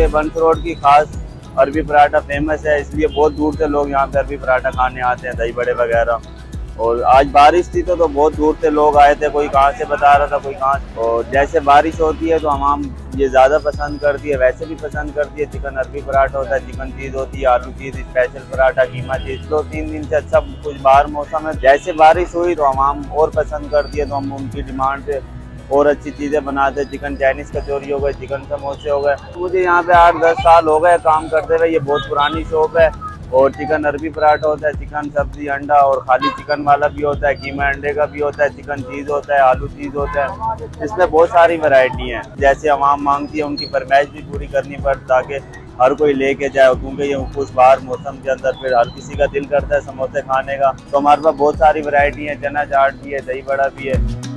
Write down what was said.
बंस road की खास अरबी पराठा फेमस है, इसलिए बहुत दूर से लोग यहाँ पे अरबी पराठा खाने आते हैं, दही बड़े वगैरह। और आज बारिश थी तो बहुत दूर से लोग आए थे, कोई कहाँ से बता रहा था, कोई कहाँ से। और जैसे बारिश होती है तो हम ये ज़्यादा पसंद करती है, वैसे भी पसंद करती है। चिकन अरबी पराठा होता है, चिकन चीज़ होती है, आलू चीज़ स्पेशल पराठा, कीमा चीज़। 2-3 दिन से अच्छा कुछ बाहर मौसम है, जैसे बारिश हुई तो हम और पसंद करती है, तो हम उनकी डिमांड पे और अच्छी चीज़ें बनाते हैं। चिकन चाइनीज़ कचौरी हो गए, चिकन समोसे हो गए। मुझे यहाँ पे 8-10 साल हो गए काम करते हुए, ये बहुत पुरानी शॉप है। और चिकन अरबी पराठा होता है, चिकन सब्जी अंडा, और खाली चिकन वाला भी होता है, कीमा अंडे का भी होता है, चिकन चीज़ होता है, आलू चीज़ होता है। इसमें बहुत सारी वैरायटी हैं, जैसे आवाम मांगती है उनकी फरमाइश भी पूरी करनी पड़ती, ताकि हर कोई लेके जाए। क्योंकि ये कुछ बाहर मौसम के अंदर फिर हर किसी का दिल करता है समोसे खाने का, तो हमारे पास बहुत सारी वैरायटी है। चना चाट भी है, दही बड़ा भी है।